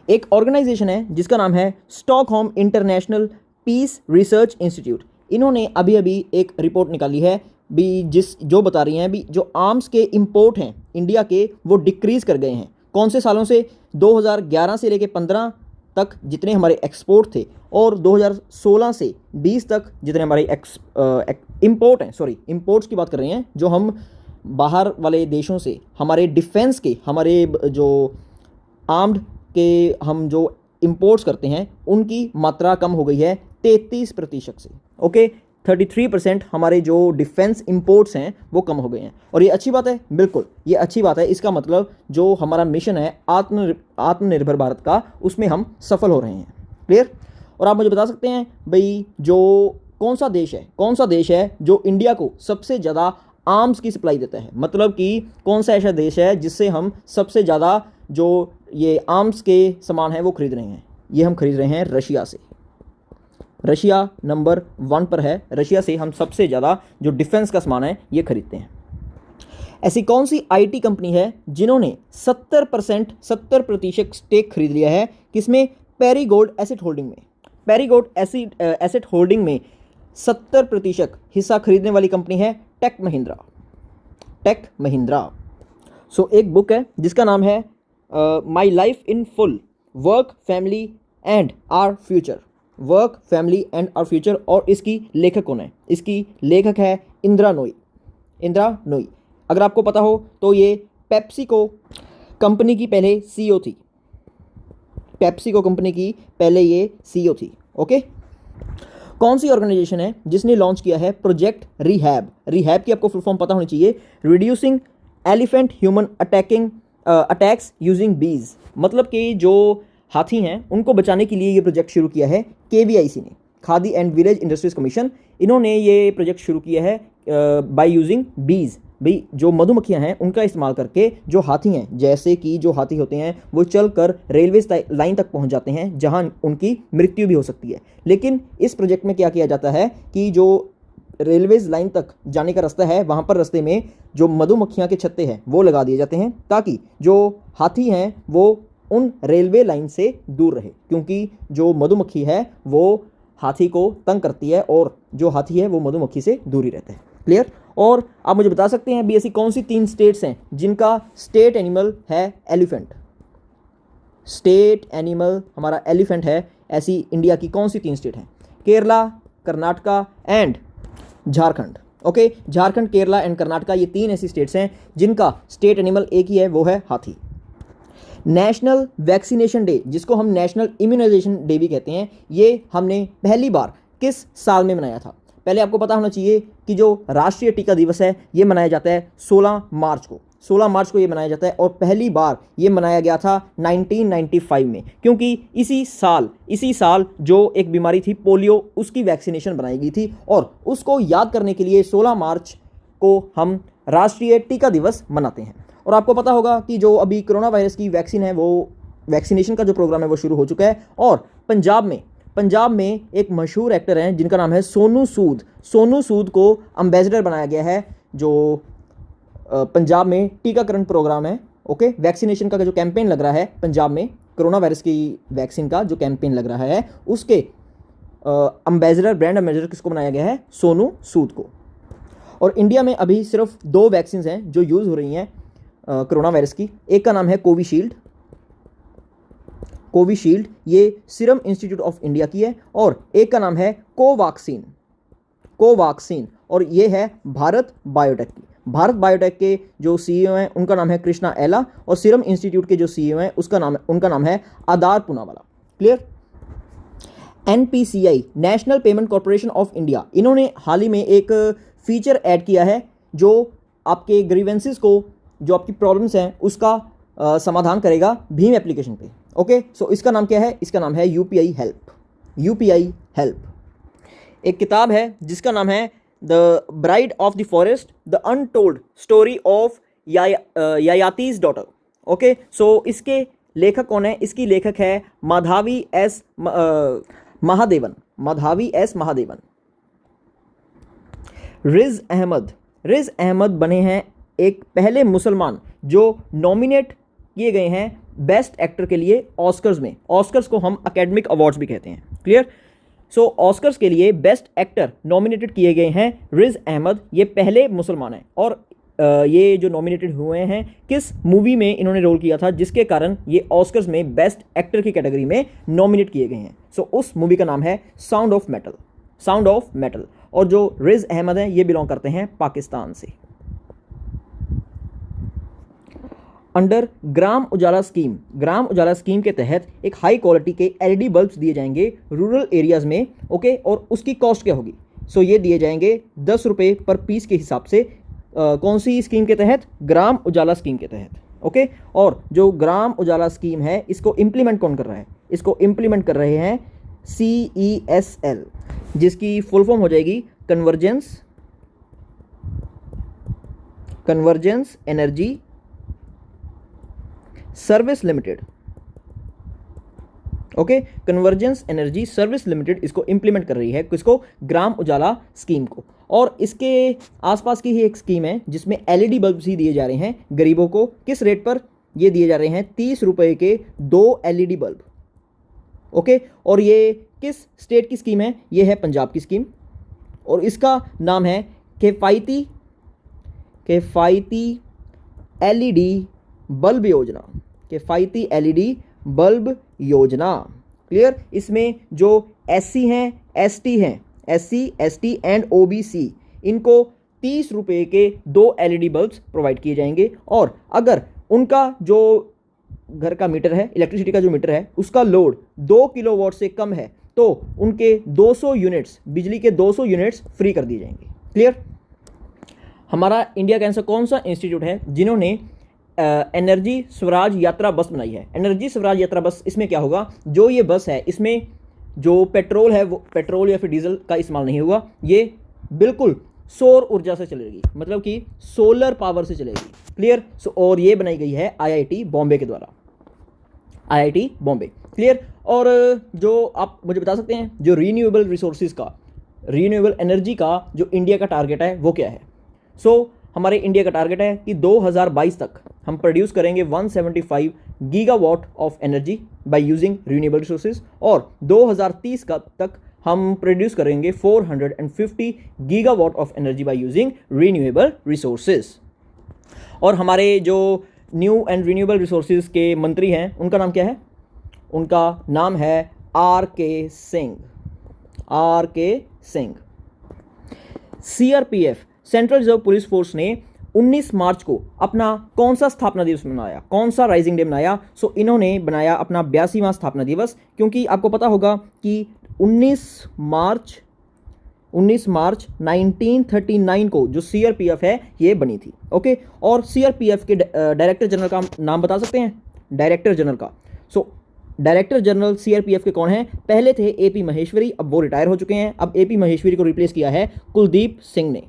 एक ऑर्गेनाइजेशन है जिसका नाम है Stockholm International Peace Research Institute. इन्होंने अभी अभी एक रिपोर्ट निकाली है भी जो बता रही हैं भी जो आर्म्स के इंपोर्ट हैं इंडिया के वो डिक्रीज़ कर गए हैं। कौन से सालों से? 2011 से लेकर 15 तक जितने हमारे एक्सपोर्ट थे, और 2016 से 20 तक जितने हमारे इंपोर्ट हैं, सॉरी इंपोर्ट्स की बात कर रहे हैं, जो हम बाहर वाले देशों से हमारे डिफेंस के, हमारे जो आर्म्ड के हम जो इंपोर्ट्स करते हैं उनकी मात्रा कम हो गई है 33% से। ओके, 33% हमारे जो डिफेंस इंपोर्ट्स हैं वो कम हो गए हैं, और ये अच्छी बात है। बिल्कुल, ये अच्छी बात है। इसका मतलब जो हमारा मिशन है आत्मनिर्भर भारत का, उसमें हम सफल हो रहे हैं। क्लियर? और आप मुझे बता सकते हैं भाई जो कौन सा देश है जो इंडिया को सबसे ज़्यादा आर्म्स की सप्लाई देता है, मतलब कि कौन सा ऐसा देश है जिससे हम सबसे ज़्यादा जो ये आर्म्स के सामान है वो खरीद रहे हैं? ये हम खरीद रहे हैं रशिया से। रशिया नंबर 1 पर है। रशिया से हम सबसे ज़्यादा जो डिफेंस का सामान है ये खरीदते हैं। ऐसी कौन सी आईटी कंपनी है जिन्होंने 70% स्टेक खरीद लिया है? किसमें? पैरीगोल्ड एसेट होल्डिंग में। पैरीगोल्ड एसेट होल्डिंग में 70% हिस्सा खरीदने वाली कंपनी है टेक महिंद्रा। टेक महिंद्रा। सो एक बुक है जिसका नाम है my life in full, work family and our future. Work family and our future. और इसकी लेखक कौन है? इसकी लेखक है इंदिरा नोई। इंदिरा नोई, अगर आपको पता हो तो ये पेप्सिको कंपनी की पहले सीईओ थी। पेप्सिको कंपनी की पहले ये सीईओ थी। ओके। कौन सी ऑर्गेनाइजेशन है जिसने लॉन्च किया है प्रोजेक्ट रिहैब? रिहैब की आपको फुल फॉर्म पता होनी चाहिए, reducing elephant human attacks using बीज। मतलब कि जो हाथी हैं उनको बचाने के लिए ये प्रोजेक्ट शुरू किया है केवीआईसी ने, khadi and village industries commission. इन्होंने ये प्रोजेक्ट शुरू किया है बाय यूजिंग बीज। भाई जो मधुमक्खियां हैं उनका इस्तेमाल करके जो हाथी हैं, जैसे कि जो हाथी होते हैं वो चलकर रेलवे लाइन तक पहुंच जाते हैं जहां उनकी मृत्यु भी हो सकती है। लेकिन इस प्रोजेक्ट में क्या किया जाता है कि जो रेलवेज लाइन तक जाने का रास्ता है वहाँ पर रास्ते में जो मधुमक्खियाँ के छत्ते हैं वो लगा दिए जाते हैं ताकि जो हाथी हैं वो उन रेलवे लाइन से दूर रहे, क्योंकि जो मधुमक्खी है वो हाथी को तंग करती है और जो हाथी है वो मधुमक्खी से दूर ही रहता है। क्लियर? और आप मुझे बता सकते हैं भी ऐसी कौन सी 3 स्टेट्स हैं जिनका स्टेट एनिमल है एलिफेंट? स्टेट एनिमल हमारा एलिफेंट है। ऐसी इंडिया की कौन सी 3 स्टेट हैं? Kerala, Karnataka and Jharkhand. Okay, Jharkhand, Kerala and Karnataka, ये 3 ऐसी स्टेट्स हैं जिनका स्टेट एनिमल एक ही है, वो है हाथी। नेशनल वैक्सीनेशन डे, जिसको हम नेशनल इम्यूनाइजेशन डे भी कहते हैं, ये हमने पहली बार किस साल में मनाया था? पहले आपको पता होना चाहिए कि जो राष्ट्रीय टीका दिवस है ये मनाया जाता है 16 मार्च को। 16 मार्च को ये मनाया जाता है और पहली बार ये मनाया गया था 1995 में, क्योंकि इसी साल जो एक बीमारी थी पोलियो, उसकी वैक्सीनेशन बनाई गई थी और उसको याद करने के लिए 16 मार्च को हम राष्ट्रीय टीका दिवस मनाते हैं। और आपको पता होगा कि जो अभी कोरोना वायरस की वैक्सीन है वो वैक्सीनेशन का जो प्रोग्राम है वो शुरू हो चुका है। और पंजाब में एक मशहूर एक्टर हैं जिनका नाम है सोनू सूद। सोनू सूद को एम्बेसडर बनाया गया है जो पंजाब में टीकाकरण प्रोग्राम है। ओके, वैक्सीनेशन का जो कैंपेन लग रहा है पंजाब में, कोरोना वायरस की वैक्सीन का जो कैंपेन लग रहा है उसके एम्बेसडर, ब्रांड एम्बेसडर किसको बनाया गया है? सोनू सूद को। और इंडिया में अभी सिर्फ 2 वैक्सीन हैं जो यूज़ हो रही हैं कोरोना वायरस की। एक का नाम है कोविशील्ड, ये सीरम इंस्टीट्यूट ऑफ इंडिया की है, और एक का नाम है कोवाक्सिन और ये है भारत बायोटेक की। भारत बायोटेक के जो सीईओ हैं उनका नाम है कृष्णा एला, और सीरम इंस्टीट्यूट के जो सीईओ हैं उनका नाम है आदार Poonawalla. Clear? NPCI, national payment corporation of India, इन्होंने हाल ही में एक फीचर ऐड किया है जो आपके ग्रीवेंसेस को, जो आपकी प्रॉब्लम्स हैं उसका समाधान करेगा भीम एप्लीकेशन पे। ओके, सो इसका नाम क्या है? इसका नाम है यूपीआई हेल्प। एक किताब है जिसका नाम है the bride of the forest, the untold story of Yayati's daughter. Okay, so इसके लेखक कौन है? इसकी लेखक है माधवी एस महादेवन। रिज अहमद बने हैं एक पहले मुसलमान जो नॉमिनेट किए गए हैं बेस्ट एक्टर के लिए ऑस्कर्स में। ऑस्कर्स को हम एकेडमिक अवार्ड्स भी कहते हैं। क्लियर? सो ऑस्कर्स के लिए बेस्ट एक्टर नॉमिनेटेड किए गए हैं रिज अहमद, ये पहले मुसलमान हैं। और ये जो नॉमिनेटेड हुए हैं किस मूवी में इन्होंने रोल किया था जिसके कारण ये ऑस्कर्स में बेस्ट एक्टर की कैटेगरी में नॉमिनेट किए गए हैं? सो उस मूवी का नाम है साउंड ऑफ मेटल। और जो रिज अहमद हैं ये बिलोंग करते हैं पाकिस्तान से। अंडर ग्राम उजाला स्कीम के तहत एक हाई क्वालिटी के एलईडी बल्ब्स दिए जाएंगे रूरल एरियाज़ में। ओके, और उसकी कॉस्ट क्या होगी? सो ये दिए जाएंगे 10 रुपये पर पीस के हिसाब से। कौन सी स्कीम के तहत? ग्राम उजाला स्कीम के तहत। ओके, और जो ग्राम उजाला स्कीम है इसको इम्प्लीमेंट कौन कर रहा है? इसको इम्प्लीमेंट कर रहे हैं CESL, जिसकी फुल फॉर्म हो जाएगी convergence energy service limited. Okay, convergence energy service limited इसको इंप्लीमेंट कर रही है, किसको? ग्राम उजाला स्कीम को। और इसके आसपास की ही एक स्कीम है जिसमें एलईडी बल्ब ही दिए जा रहे हैं गरीबों को। किस रेट पर ये दिए जा रहे हैं? 30 रुपए के 2 एलईडी बल्ब। ओके, और ये किस स्टेट की स्कीम है? ये है पंजाब की स्कीम, और इसका नाम है किफ़ायती एलईडी बल्ब योजना। किफ़ायती एलईडी बल्ब योजना। क्लियर? इसमें जो SC हैं, ST हैं, SC ST एंड OBC, इनको 30 रुपये के 2 एलईडी बल्ब्स प्रोवाइड किए जाएंगे। और अगर उनका जो घर का मीटर है, इलेक्ट्रिसिटी का जो मीटर है, उसका लोड 2 किलोवाट से कम है, तो उनके 200 यूनिट्स, बिजली के 200 यूनिट्स फ्री कर दिए जाएंगे। क्लियर? हमारा इंडिया का ऐसा कौन सा इंस्टीट्यूट है जिन्होंने एनर्जी स्वराज यात्रा बस बनाई है? एनर्जी स्वराज यात्रा बस, इसमें क्या होगा? जो ये बस है, इसमें जो पेट्रोल है वो पेट्रोल या फिर डीजल का इस्तेमाल नहीं होगा, ये बिल्कुल सौर ऊर्जा से चलेगी, मतलब कि सोलर पावर से चलेगी। क्लियर? और ये बनाई गई है IIT बॉम्बे के द्वारा, IIT बॉम्बे। क्लियर? और जो आप मुझे बता सकते हैं, जो रीन्यूएबल रिसोर्सेज का, रीन्यूएबल एनर्जी का जो इंडिया का टारगेट है वो क्या है? हमारे इंडिया का टारगेट है कि 2022 तक हम प्रोड्यूस करेंगे 175 gigawatt of energy by using renewable resources, और 2030 तक हम प्रोड्यूस करेंगे 450 gigawatt of energy by using renewable resources. और हमारे जो न्यू एंड रीन्यूएबल रिसोर्सेज के मंत्री हैं, उनका नाम क्या है? उनका नाम है RK Singh. CRPF, central reserve police force ने 19 मार्च को अपना कौन सा स्थापना दिवस मनाया? कौन सा राइजिंग डे मनाया? इन्होंने बनाया अपना 82वां स्थापना दिवस, क्योंकि आपको पता होगा कि 19 मार्च 1939 को जो CRPF है ये बनी थी। ओके, और CRPF के डायरेक्टर जनरल का नाम बता सकते हैं? डायरेक्टर जनरल का, डायरेक्टर जनरल CRPF के कौन हैं? पहले थे AP महेश्वरी, अब वो रिटायर हो चुके हैं। अब AP महेश्वरी को रिप्लेस किया है कुलदीप सिंह ने।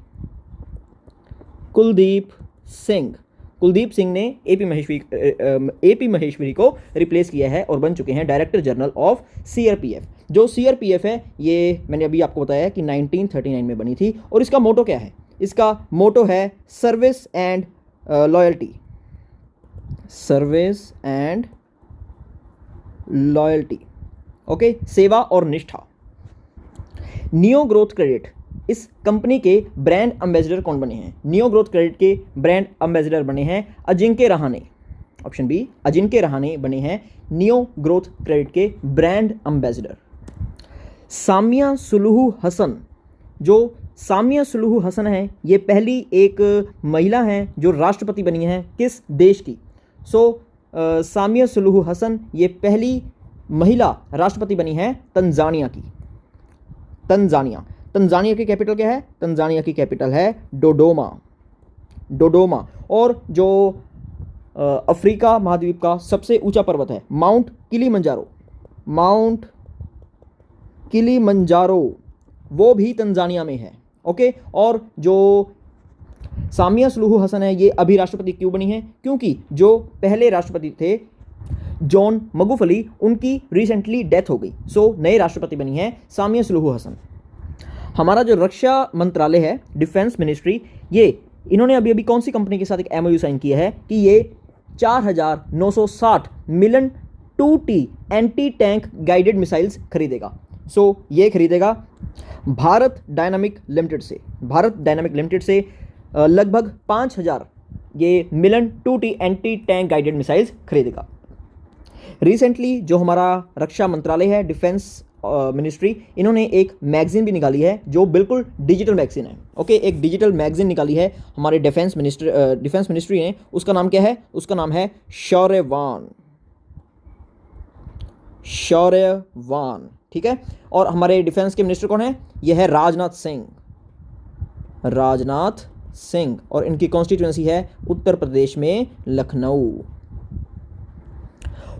कुलदीप सिंह ने AP महेश्वरी को रिप्लेस किया है और बन चुके हैं डायरेक्टर जनरल ऑफ CRPF। जो CRPF है ये मैंने अभी आपको बताया कि 1939 में बनी थी। और इसका मोटो क्या है? इसका मोटो है service and loyalty. Service and loyalty. Okay, सेवा और निष्ठा। नियो ग्रोथ क्रेडिट, इस कंपनी के ब्रांड एम्बेसडर कौन बने हैं? नियो ग्रोथ क्रेडिट के ब्रांड एम्बेसडर बने हैं अजिंक्य रहाणे। ऑप्शन बी, अजिंक्य रहाणे बने हैं नियो ग्रोथ क्रेडिट के brand ambassador. Samia Suluhu Hassan, जो सामिया सुलूहू हसन है, ये पहली एक महिला हैं जो राष्ट्रपति बनी हैं किस देश की? सामिया सुलूहू हसन ये पहली महिला राष्ट्रपति बनी है तंजानिया की। तंजानिया की कैपिटल क्या है? तंजानिया की कैपिटल है डोडोमा। और जो अफ्रीका महाद्वीप का सबसे ऊंचा पर्वत है माउंट किलीमंजारो, वो भी तंजानिया में है। ओके, और जो सामिया सुलूहू हसन है ये अभी राष्ट्रपति क्यों बनी है? क्योंकि जो पहले राष्ट्रपति थे जॉन मगुफली, उनकी रिसेंटली डेथ हो गई। नए राष्ट्रपति बनी है सामिया सुलूहू हसन। हमारा जो रक्षा मंत्रालय है, डिफेंस मिनिस्ट्री, ये इन्होंने अभी कौन सी कंपनी के साथ एक MOU साइन किया है कि ये 4,960 million 2T anti tank guided missiles खरीदेगा। ये खरीदेगा भारत डायनामिक लिमिटेड से लगभग 5,000 ये million 2T anti tank guided missiles खरीदेगा। रिसेंटली जो हमारा रक्षा मंत्रालय है, डिफेंस मिनिस्ट्री, इन्होंने एक मैगजीन भी निकाली है जो बिल्कुल डिजिटल मैगजीन है। ओके, एक डिजिटल मैगजीन निकाली है हमारे डिफेंस मिनिस्ट्री ने। उसका नाम क्या है? उसका नाम है शौर्यवान। ठीक है, और हमारे डिफेंस के मिनिस्टर कौन है? यह है राजनाथ सिंह, और इनकी कॉन्स्टिट्यूएंसी है उत्तर प्रदेश में लखनऊ।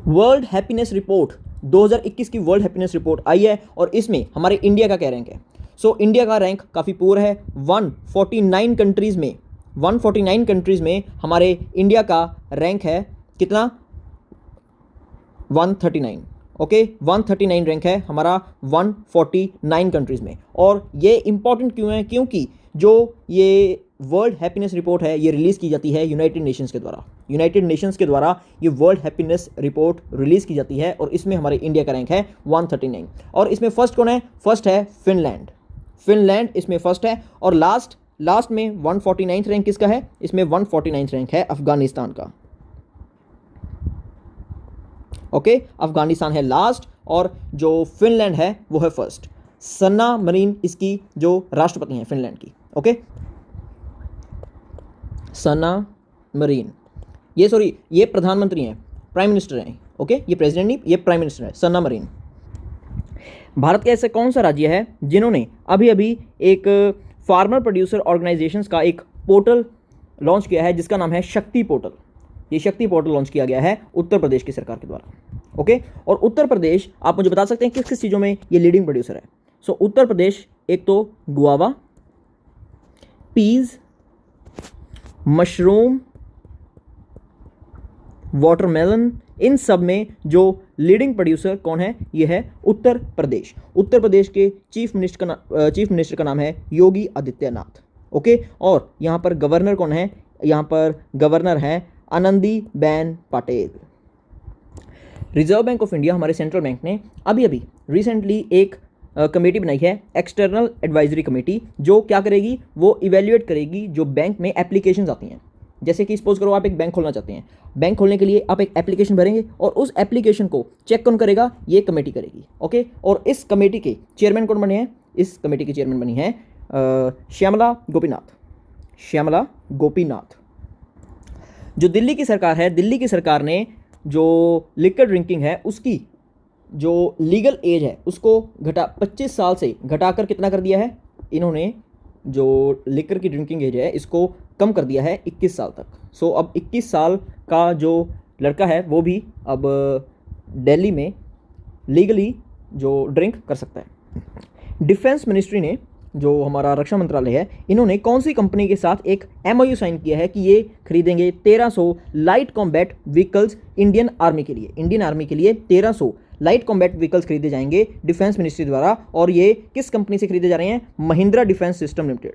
वर्ल्ड हैप्पीनेस रिपोर्ट 2021 की वर्ल्ड हैप्पीनेस रिपोर्ट आई है और इसमें हमारे इंडिया का क्या रैंक है। सो इंडिया का रैंक काफ़ी पुअर है। 149 कंट्रीज़ में हमारे इंडिया का रैंक है कितना, 139। ओके, 139 रैंक है हमारा 149 कंट्रीज़ में। और ये इंपॉर्टेंट क्यों है, क्योंकि जो ये वर्ल्ड हैप्पीनेस रिपोर्ट है ये रिलीज़ की जाती है यूनाइटेड नेशंस के द्वारा। यूनाइटेड नेशंस के द्वारा ये वर्ल्ड हैप्पीनेस रिपोर्ट रिलीज़ की जाती है और इसमें हमारे इंडिया का रैंक है 139। और इसमें फर्स्ट कौन है, फर्स्ट है फिनलैंड इसमें फर्स्ट है। और लास्ट में 149 रैंक किसका है, इसमें 149 रैंक है अफगानिस्तान का। ओके, अफगानिस्तान है लास्ट और जो फिनलैंड है वो है फर्स्ट। सन्ना मरीन इसकी जो राष्ट्रपति हैं फिनलैंड की। ओके, सन्ना मरीन, ये प्रधानमंत्री हैं, प्राइम मिनिस्टर हैं। ओके, ये प्रेसिडेंट नहीं, ये प्राइम मिनिस्टर है, सन्ना मरीन। भारत का ऐसा कौन सा राज्य है जिन्होंने अभी एक फार्मर प्रोड्यूसर ऑर्गेनाइजेशंस का एक पोर्टल लॉन्च किया है जिसका नाम है शक्ति पोर्टल। ये शक्ति पोर्टल लॉन्च किया गया है उत्तर प्रदेश की सरकार के द्वारा। ओके, और उत्तर प्रदेश, आप मुझे बता सकते हैं किस किस चीज़ों में ये लीडिंग प्रोड्यूसर है। सो उत्तर प्रदेश एक तो गुआवा, पीज, मशरूम, वाटरमेलन, इन सब में जो लीडिंग प्रोड्यूसर कौन है, ये है उत्तर प्रदेश। उत्तर प्रदेश के चीफ मिनिस्टर का नाम है योगी आदित्यनाथ। ओके, और यहाँ पर गवर्नर कौन है, यहाँ पर गवर्नर है Anandiben Patel. Reserve bank of India, हमारे सेंट्रल बैंक ने अभी रिसेंटली एक कमेटी बनाई है, एक्सटर्नल एडवाइजरी कमेटी, जो क्या करेगी, वो इवेल्युएट करेगी जो बैंक में एप्लीकेशंस आती हैं। जैसे कि सपोज करो आप एक बैंक खोलना चाहते हैं, बैंक खोलने के लिए आप एक एप्लीकेशन भरेंगे और उस एप्लीकेशन को चेक कौन करेगा, ये कमेटी करेगी। ओके, और इस कमेटी के चेयरमैन कौन बने हैं, इस कमेटी के चेयरमैन बनी है श्यामला गोपीनाथ। जो दिल्ली की सरकार है, दिल्ली की सरकार ने जो लिकर ड्रिंकिंग है उसकी जो लीगल एज है उसको 25 साल से घटाकर कितना कर दिया है इन्होंने, जो लिकर की ड्रिंकिंग एज है इसको कम कर दिया है 21 साल तक। सो अब 21 साल का जो लड़का है वो भी अब दिल्ली में लीगली जो ड्रिंक कर सकता है। डिफेंस मिनिस्ट्री ने, जो हमारा रक्षा मंत्रालय है, इन्होंने कौन सी कंपनी के साथ एक MOU साइन किया है कि ये खरीदेंगे 1300 light combat vehicles Indian army के लिए 1300 लाइट कॉम्बैट व्हीकल्स खरीदे जाएंगे डिफेंस मिनिस्ट्री द्वारा। और ये किस कंपनी से खरीदे जा रहे हैं, महिंद्रा डिफेंस सिस्टम लिमिटेड।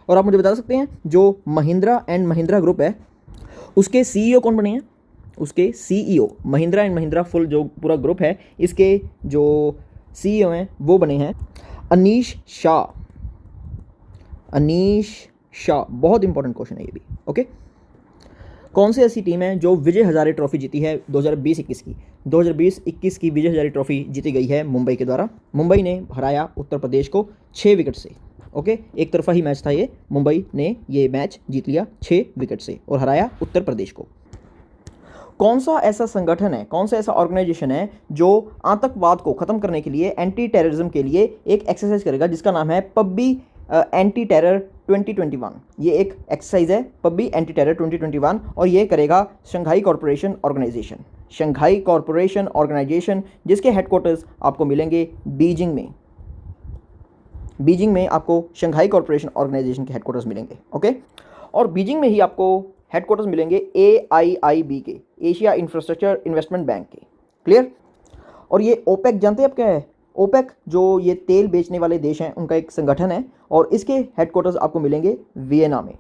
और आप मुझे बता सकते हैं जो महिंद्रा एंड महिंद्रा ग्रुप है उसके CEO कौन बने हैं, उसके CEO Mahindra and Mahindra full जो पूरा ग्रुप है इसके जो CEO हैं वो बने हैं अनीश शाह। बहुत इंपॉर्टेंट क्वेश्चन है ये भी। ओके, कौन सी ऐसी टीम है जो विजय हजारे ट्रॉफी जीती है 2020-21 की। 2020-21 की विजय हजारे ट्रॉफी जीती गई है मुंबई के द्वारा। मुंबई ने हराया उत्तर प्रदेश को 6 विकेट से। ओके, एक तरफा ही मैच था ये, मुंबई ने ये मैच जीत लिया 6 विकेट से और हराया उत्तर प्रदेश को। कौन सा ऐसा संगठन है, कौन सा ऐसा ऑर्गेनाइजेशन है जो आतंकवाद को ख़त्म करने के लिए, एंटी टेररिज्म के लिए एक एक्सरसाइज करेगा जिसका नाम है पब्बी एंटी टेरर 2021। ये एक एक्सरसाइज है पब्बी एंटी टेरर 2021 और ये करेगा शंघाई कॉरपोरेशन ऑर्गेनाइजेशन जिसके हेडक्वार्टर्स आपको मिलेंगे बीजिंग में आपको शंघाई कॉरपोरेशन ऑर्गेनाइजेशन के हेडक्वार्टर्स मिलेंगे। ओके, और बीजिंग में ही आपको हेडक्वार्टर्स मिलेंगे AIIB के, एशिया इंफ्रास्ट्रक्चर इन्वेस्टमेंट बैंक के। क्लियर। और ये ओपेक जानते हैं आप क्या है, ओपेक जो ये तेल बेचने वाले देश हैं उनका एक संगठन है और इसके हेडक्वार्टर्स आपको मिलेंगे वियना में।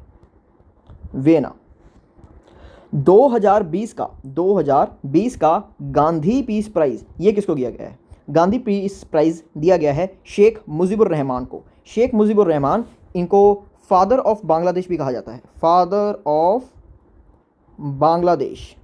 2020 का गांधी पीस प्राइज़ ये किसको दिया गया है, गांधी पीस प्राइज़ दिया गया है शेख मुजीबुर रहमान को। शेख मुजीबुर रहमान, इनको फादर ऑफ बांग्लादेश भी कहा जाता है, father of Bangladesh.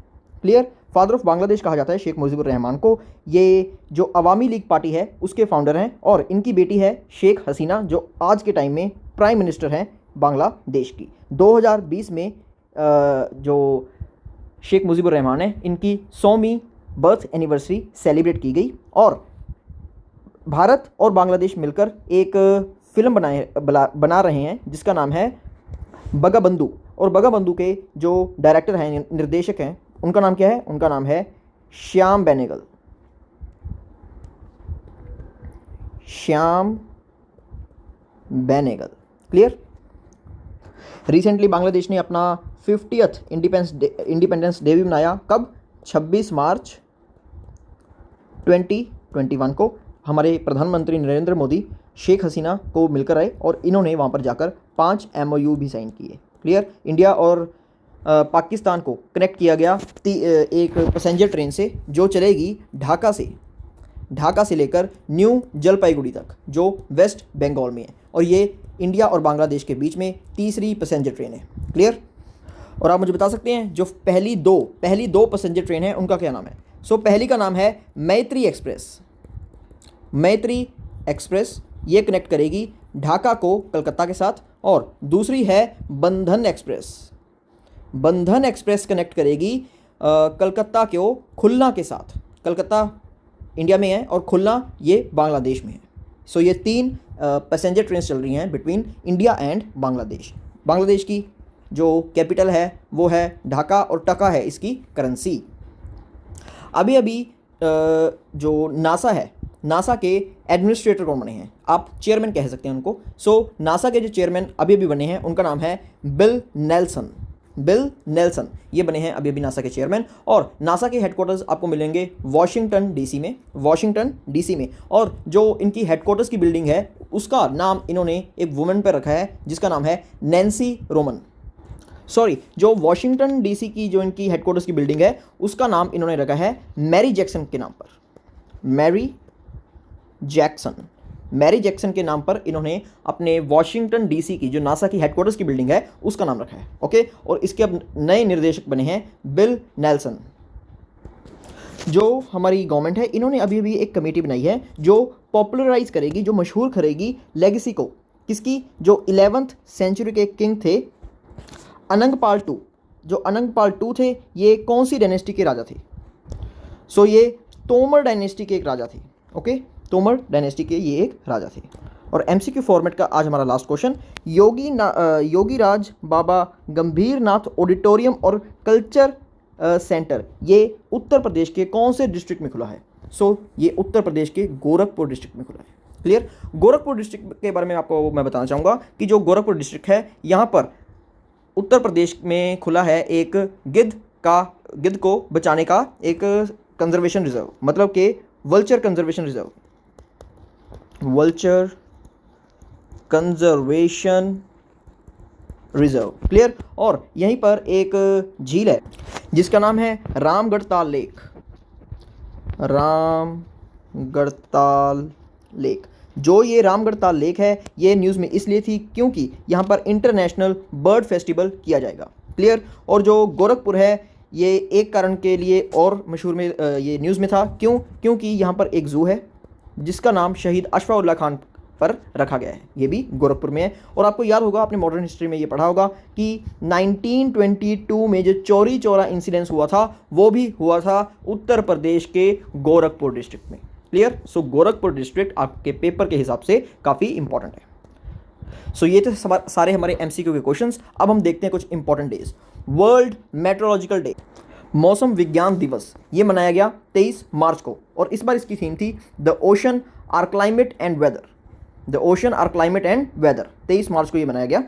Clear, father of Bangladesh कहा जाता है शेख मुजीबुर रहमान को। ये जो अवामी लीग पार्टी है उसके फाउंडर हैं और इनकी बेटी है शेख हसीना जो आज के टाइम में प्राइम मिनिस्टर हैं बांग्लादेश की। 2020 में जो शेख मुजीबुर रहमान है इनकी 100वीं बर्थ एनिवर्सरी सेलिब्रेट की गई और भारत और बांग्लादेश मिलकर एक फिल्म बना रहे हैं जिसका नाम है बगाबंधु, और बगाबंधु के जो डायरेक्टर हैं, निर्देशक हैं, उनका नाम क्या है? उनका नाम है श्याम बेनेगल। श्याम बेनेगल। क्लियर? रिसेंटली बांग्लादेश ने अपना 50th इंडिपेंडेंस डे भी मनाया। कब? 26 मार्च 2021 को। हमारे प्रधानमंत्री नरेंद्र मोदी शेख हसीना को मिलकर आए और इन्होंने वहाँ पर जाकर 5 MOU भी साइन किए। क्लियर? इंडिया और पाकिस्तान को कनेक्ट किया गया एक पैसेंजर ट्रेन से, जो चलेगी ढाका से लेकर न्यू जलपाईगुड़ी तक, जो वेस्ट बंगाल में है, और ये इंडिया और बांग्लादेश के बीच में तीसरी पैसेंजर ट्रेन है। क्लियर? और आप मुझे बता सकते हैं जो पहली दो पैसेंजर ट्रेन है उनका क्या नाम है? सो पहली का नाम है मैत्री एक्सप्रेस, ये कनेक्ट करेगी ढाका को कलकत्ता के साथ, और दूसरी है बंधन एक्सप्रेस कनेक्ट करेगी कलकत्ता को खुलना के साथ। कलकत्ता इंडिया में है और खुलना ये बांग्लादेश में है। सो ये 3 पैसेंजर ट्रेन चल रही हैं between India and Bangladesh. Bangladesh की जो कैपिटल है वो है ढाका, और टका है इसकी करेंसी। अभी जो नासा है, नासा के एडमिनिस्ट्रेटर कौन बने हैं? आप चेयरमैन कह सकते हैं उनको। सो नासा के जो चेयरमैन अभी बने हैं उनका नाम है बिल नेल्सन। ये बने हैं अभी नासा के चेयरमैन। और नासा के हेडक्वार्टर्स आपको मिलेंगे वॉशिंगटन डीसी में। और जो इनकी हेडक्वार्टर्स की बिल्डिंग है उसका नाम इन्होंने एक वुमेन पर रखा है जिसका नाम है नैन्सी रोमन। जो वॉशिंगटन डीसी की जो इनकी हेडक्वार्टर्स की बिल्डिंग है उसका नाम इन्होंने रखा है मैरी जैक्सन के नाम पर। मैरी जैक्सन के नाम पर इन्होंने अपने वॉशिंगटन डीसी की जो नासा की हेडक्वार्टर्स की बिल्डिंग है उसका नाम रखा है। ओके? और इसके अब नए निर्देशक बने हैं बिल नेल्सन। जो हमारी गवर्नमेंट है इन्होंने अभी एक कमेटी बनाई है जो पॉपुलराइज करेगी, जो मशहूर करेगी लेगेसी को। किसकी? जो 11th सेंचुरी के किंग थे अनंगपाल II। जो अनंगपाल II थे ये कौन सी डायनेस्टी के राजा थे? ये तोमर डायनेस्टी के एक राजा थे। ओके? तोमर डायनेस्टी के ये एक राजा थे। और MCQ फॉर्मेट का आज हमारा लास्ट क्वेश्चन, योगी राज बाबा गंभीर नाथ ऑडिटोरियम और कल्चर सेंटर ये उत्तर प्रदेश के कौन से डिस्ट्रिक्ट में खुला है? ये उत्तर प्रदेश के गोरखपुर डिस्ट्रिक्ट में खुला है। क्लियर? गोरखपुर डिस्ट्रिक्ट के बारे में आपको मैं बताना चाहूँगा कि जो गोरखपुर डिस्ट्रिक्ट है यहाँ पर उत्तर प्रदेश में खुला है एक गिद्ध को बचाने का एक कंजर्वेशन रिजर्व, मतलब कि वल्चर कंजर्वेशन रिजर्व। क्लियर? और यहीं पर एक झील है जिसका नाम है रामगढ़ताल लेक। जो ये रामगढ़ताल लेक है ये न्यूज़ में इसलिए थी क्योंकि यहाँ पर इंटरनेशनल बर्ड फेस्टिवल किया जाएगा। क्लियर? और जो गोरखपुर है ये एक कारण के लिए और मशहूर में ये न्यूज़ में था। क्योंकि यहाँ पर एक ज़ू है जिसका नाम शहीद अशफाउल्लाह खान पर रखा गया है, ये भी गोरखपुर में है। और आपको याद होगा, आपने मॉडर्न हिस्ट्री में ये पढ़ा होगा कि 1922 में जो चौरी चौरा इंसिडेंस हुआ था वो भी हुआ था उत्तर प्रदेश के गोरखपुर डिस्ट्रिक्ट में। क्लियर? गोरखपुर डिस्ट्रिक्ट आपके पेपर के हिसाब से काफ़ी इंपॉर्टेंट है। ये थे सारे हमारे MCQ के क्वेश्चंस। अब हम देखते हैं कुछ important days. World meteorological day, मौसम विज्ञान दिवस, ये मनाया गया 23 मार्च को, और इस बार इसकी थीम थी the ocean our climate and weather. 23 मार्च को ये मनाया गया।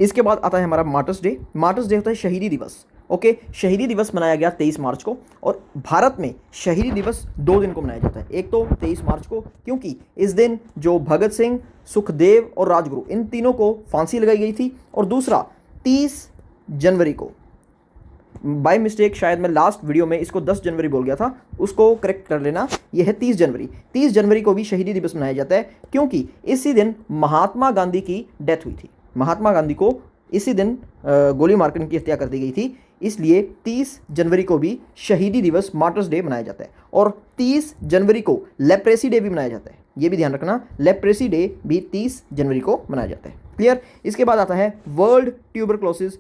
इसके बाद आता है हमारा मार्टर्स डे होता है शहीदी दिवस। ओके? शहीदी दिवस मनाया गया 23 मार्च को, और भारत में शहीदी दिवस 2 दिन को मनाया जाता है। एक तो 23 मार्च को क्योंकि इस दिन जो भगत सिंह, सुखदेव और राजगुरु इन तीनों को फांसी लगाई गई थी, और दूसरा 30 जनवरी को, बाय मिस्टेक शायद मैं लास्ट वीडियो में इसको 10 जनवरी बोल गया था, उसको करेक्ट कर लेना, यह है 30 जनवरी। 30 जनवरी को भी शहीदी दिवस मनाया जाता है क्योंकि इसी दिन महात्मा गांधी की डेथ हुई थी। महात्मा गांधी को इसी दिन गोली मारकर इनकी हत्या कर दी गई थी, इसलिए 30 जनवरी को भी शहीदी दिवस मार्टर्स डे मनाया जाता है। और 30 जनवरी को लेप्रेसी डे भी मनाया जाता है, ये भी ध्यान रखना, लेप्रेसी डे भी 30 जनवरी को मनाया जाता है। क्लियर? इसके बाद आता है वर्ल्ड ट्यूबरक्लोसिस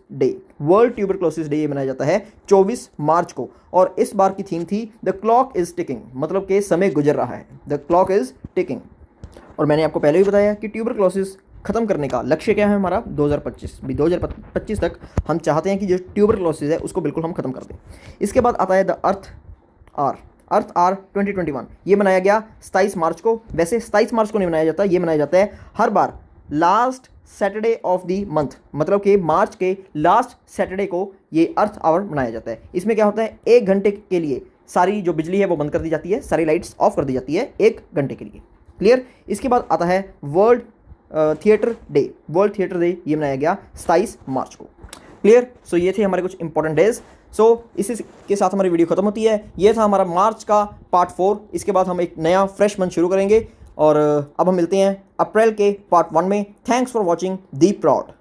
डे। ये मनाया जाता है 24 मार्च को, और इस बार की थीम थी द क्लॉक इज टिकिंग, मतलब कि समय गुजर रहा है, द क्लॉक इज टिकिंग। और मैंने आपको पहले भी बताया कि ट्यूबरक्लोसिस ख़त्म करने का लक्ष्य क्या है हमारा 2025 तक हम चाहते हैं कि जो ट्यूबरक्लोसिस है उसको बिल्कुल हम ख़त्म कर दें। इसके बाद आता है द अर्थ आर 2021। ये मनाया गया 27 मार्च को। वैसे 27 मार्च को नहीं मनाया जाता, ये मनाया जाता है हर बार last Saturday of the month, मतलब कि मार्च के लास्ट सैटरडे को ये अर्थ आवर मनाया जाता है। इसमें क्या होता है, 1 घंटे के लिए सारी जो बिजली है वो बंद कर दी जाती है, सारी लाइट्स ऑफ कर दी जाती है 1 घंटे के लिए। क्लियर। इसके बाद आता है world theatre day. World theatre day ये मनाया गया 27 मार्च को। क्लियर। सो ये थे हमारे कुछ इंपॉर्टेंट डेज। सो इसी के साथ हमारी वीडियो खत्म होती है। ये था हमारा मार्च का पार्ट 4। इसके बाद हम एक नया फ्रेश मंथ शुरू करेंगे और अब हम मिलते हैं अप्रैल के पार्ट 1 में। Thanks for watching the prod.